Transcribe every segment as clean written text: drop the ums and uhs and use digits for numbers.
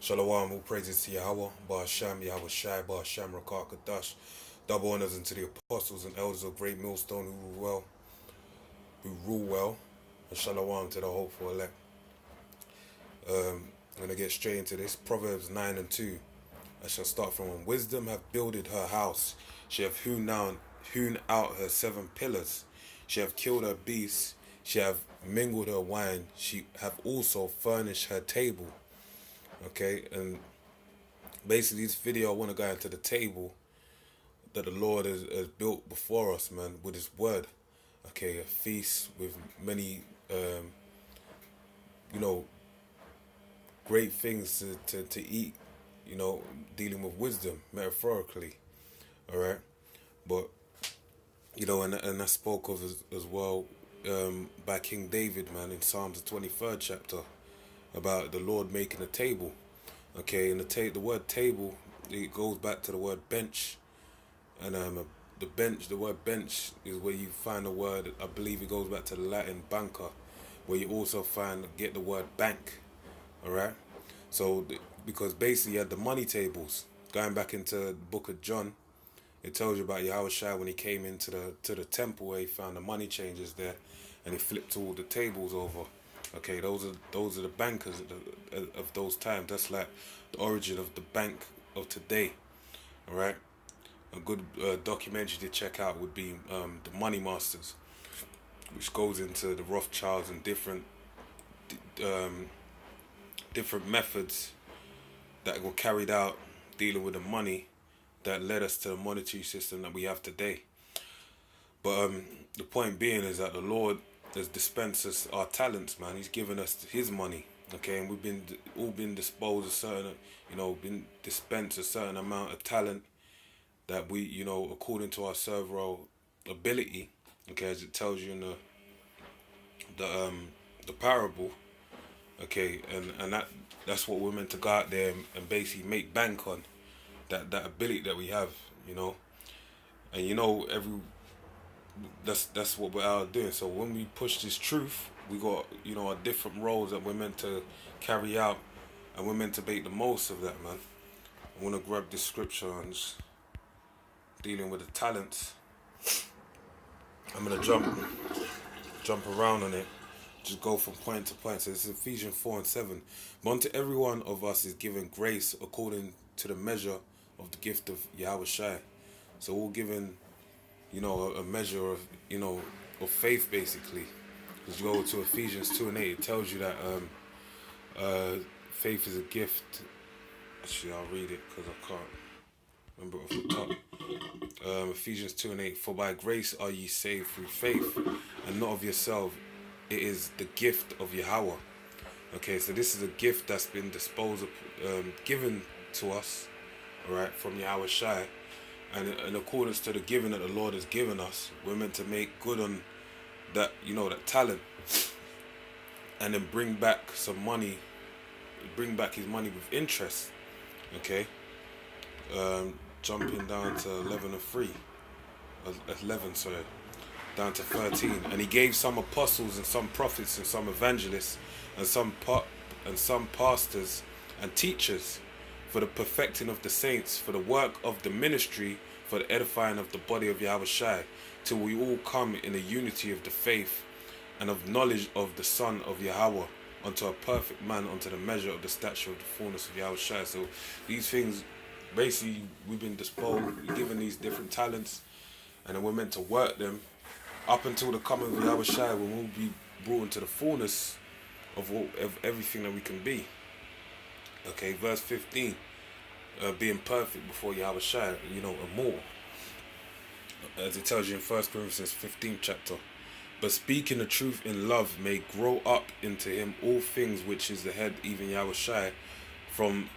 Shalom, all praises to Yahweh, Ba'asham, Yahweh Shai, Ba'asham, Rakar Kadash. Double honors unto the apostles and elders of Great Millstone who rule well, and Shalom to the hopeful elect. I'm going to get straight into this. Proverbs 9 and 2. I shall start from when wisdom hath builded her house. She hath hewn out her 7 pillars. She hath killed her beasts. She hath mingled her wine. She hath also furnished her table. Okay, and basically this video I want to go into the table that the Lord has built before us, man, with his word. Okay, a feast with many, you know, great things to eat, dealing with wisdom, metaphorically, all right? But, and I spoke of as well by King David, man, in Psalms the 23rd chapter, about the Lord making a table. Okay, and the word table, it goes back to the word bench, and the word bench is where you find the word. I believe it goes back to the Latin banca, where you also get the word bank. All right, so because basically you had the money tables. Going back into the book of John, it tells you about Yahweh Shai when he came into the temple where he found the money changers there, and he flipped all the tables over. Okay, those are the bankers of those times. That's like the origin of the bank of today. All right, a good documentary to check out would be the Money Masters, which goes into the Rothschilds and different methods that were carried out dealing with the money that led us to the monetary system that we have today. But the point being is that the Lord has dispensed us our talents, man. He's given us his money, okay, and we've been disposed been dispensed a certain amount of talent that we, according to our several ability, okay, as it tells you in the parable, okay, and that's what we're meant to go out there and basically make bank on, that ability that we have, and that's what we're out doing. So when we push this truth, we got our different roles that we're meant to carry out, and we're meant to make the most of that, man. I want to grab this scripture and just dealing with the talents. I'm gonna jump around on it, just go from point to point. So this is Ephesians 4 and 7. But unto every one of us is given grace according to the measure of the gift of Yahweh Shai. So we're given, a measure of faith, basically. Because you go to Ephesians 2 and 8, it tells you that faith is a gift. Actually, I'll read it because I can't remember off the top. Ephesians 2 and 8, for by grace are ye saved through faith, and not of yourself, it is the gift of Yahweh. Okay, so this is a gift that's been given to us, all right, from Yahweh Shai, and in accordance to the giving that the Lord has given us, we're meant to make good on that, that talent, and then bring back his money with interest. Okay, jumping down to 11, sorry, down to 13. And he gave some apostles and some prophets and some evangelists and some pastors and teachers for the perfecting of the saints, for the work of the ministry, for the edifying of the body of Yahweh Shai, till we all come in the unity of the faith and of knowledge of the Son of Yahweh, unto a perfect man, unto the measure of the stature of the fullness of Yahweh Shai. So these things, basically, we've been given these different talents, and then we're meant to work them up until the coming of Yahweh Shai, when we'll be brought into the fullness of everything that we can be. Okay, verse 15, being perfect before Yahweh Shai, and more. As it tells you in 1 Corinthians 15th chapter. But speaking the truth in love may grow up into him all things which is the head, even Yahweh Shai, from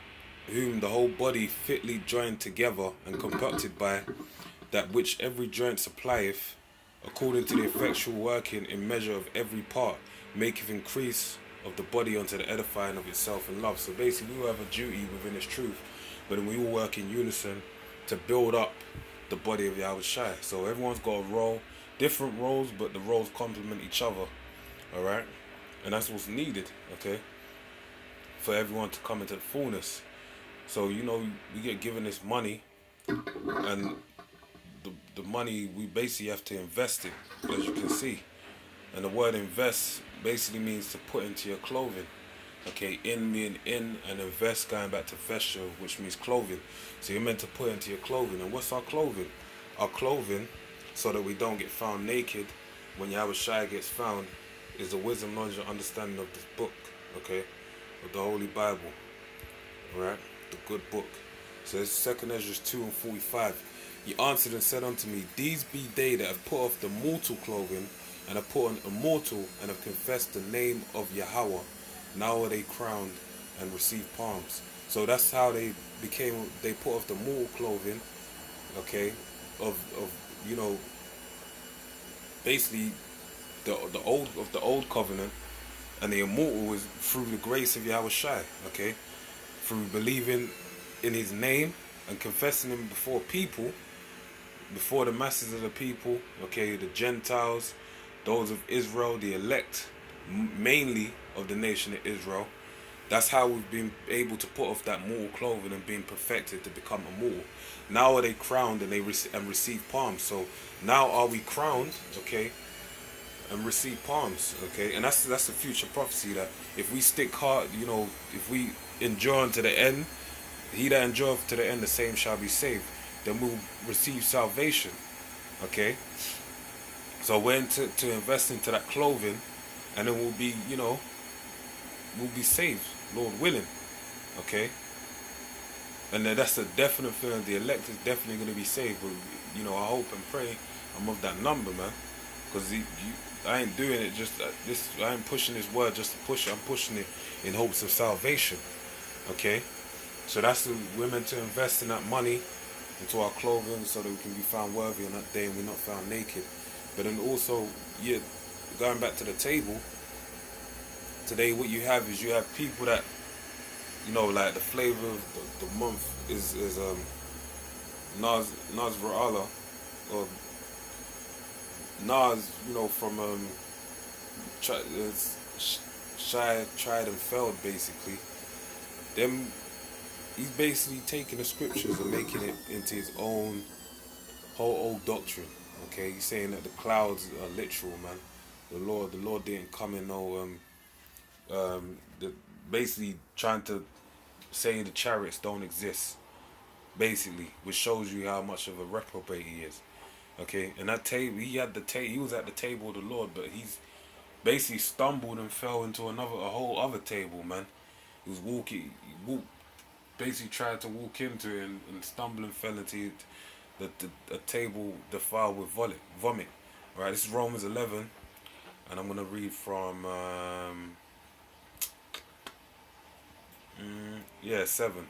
whom the whole body fitly joined together and compacted by that which every joint supplieth, according to the effectual working in measure of every part, maketh increase of the body unto the edifying of itself in love. So basically we all have a duty within this truth, but we all work in unison to build up the body of Yahweh Shai. So everyone's got a role, different roles, but the roles complement each other. Alright? And that's what's needed, okay? for everyone to come into the fullness. So, you know, we get given this money, and the money, we basically have to invest it, as you can see. And the word invest basically means to put into your clothing. Okay, in meaning in, and invest going back to vesture, which means clothing. So you're meant to put into your clothing. And what's our clothing? Our clothing, so that we don't get found naked when Yahweh Shai gets found, is the wisdom, knowledge, and understanding of this book, okay, of the Holy Bible, right, the good book. So it's 2 Ezra 2:45. He answered and said unto me, These be they that have put off the mortal clothing, and have put on immortal, and have confessed the name of Yahweh. Now are they crowned and received palms. So that's how they put off the mortal clothing, okay, of you know, basically the old covenant, and the immortal is through the grace of Yahweh Shai, okay, through believing in his name and confessing him before people, before the masses of the people, okay, the Gentiles, those of Israel, the elect, mainly of the nation of Israel. That's how we've been able to put off that mortal clothing and being perfected to become immortal. Now are they crowned and receive palms. So now are we crowned, okay, and receive palms, okay? And that's the future prophecy, that if we stick hard, you know, if we endure unto the end, he that endureth to the end, the same shall be saved. Then we'll receive salvation, okay? So we're to invest into that clothing, and then we'll be, you know, we'll be saved, Lord willing, okay? And then that's a definite feeling. The elect is definitely going to be saved. But, you know, I hope and pray I'm of that number, man. Because I ain't doing it just this. I ain't pushing this word just to push it. I'm pushing it in hopes of salvation, okay? So we're meant to invest in that money into our clothing, so that we can be found worthy on that day and we're not found naked. But then also, yeah, going back to the table, today what you have is you have people that, you know, like the flavor of the month is Nas Varala, or Nas, you know, from Shai Tried and Failed, basically. He's basically taking the scriptures and making it into his own whole old doctrine. Okay, he's saying that the clouds are literal, man. The Lord didn't come in no basically trying to say the chariots don't exist, basically, which shows you how much of a reprobate he is. Okay, and that table, he was at the table of the Lord, but he's basically stumbled and fell into a whole other table, man. He basically tried to walk into it and stumbled and fell into a table defiled with vomit. All right, this is Romans 11, and I'm gonna read from 7.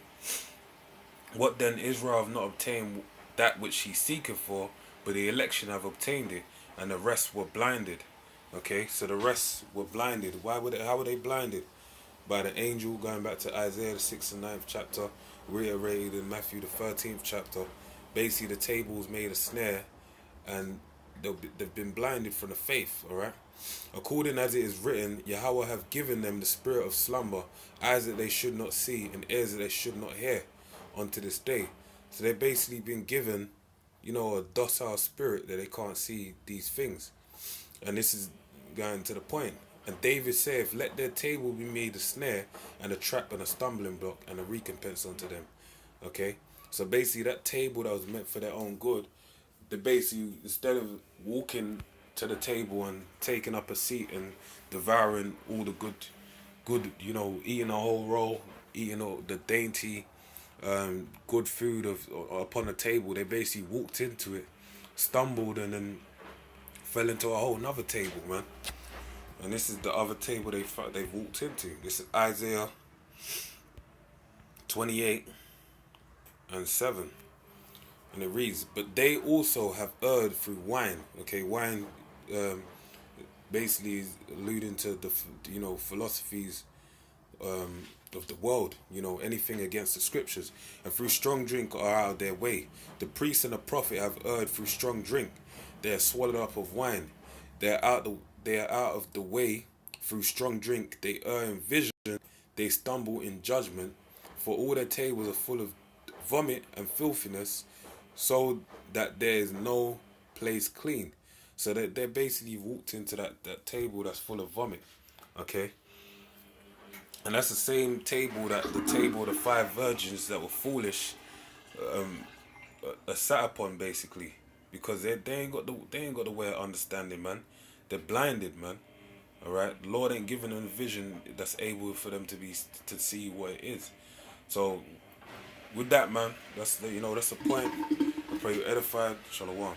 What then? Israel have not obtained that which he seeketh for, but the election have obtained it, and the rest were blinded. Okay, so the rest were blinded. How were they blinded? By the angel, going back to Isaiah the 6th and 9th chapter, reiterated in Matthew the 13th chapter. Basically, the table was made a snare, and they've been blinded from the faith, alright? According as it is written, Yahweh have given them the spirit of slumber, eyes that they should not see, and ears that they should not hear, unto this day. So they've basically been given, you know, a docile spirit that they can't see these things. And this is going to the point. And David saith, let their table be made a snare, and a trap and a stumbling block, and a recompense unto them. Okay? So basically that table that was meant for their own good, they basically, instead of walking to the table and taking up a seat and devouring all the good, you know, eating a whole roll, eating all the dainty, good food upon the table, they basically walked into it, stumbled, and then fell into a whole nother table, man. And this is the other table they've walked into. This is Isaiah 28 and 7. And it reads, but they also have erred through wine. Okay, wine basically is alluding to the, you know, philosophies of the world, you know, anything against the scriptures. And through strong drink are out of their way. The priest and the prophet have erred through strong drink. They are swallowed up of wine. They are out of the way through strong drink. They err in vision. they stumble in judgment, for all their tables are full of vomit and filthiness, so that there is no place clean. So they basically walked into that table that's full of vomit. Okay? And that's the same table that the table of the five virgins that were foolish are sat upon, basically, because they ain't got the way of understanding, man. They're blinded, man. All right, the Lord ain't giving them a vision that's able for them to see what it is. So with that, man, that's the point. I pray you edified. Shalom.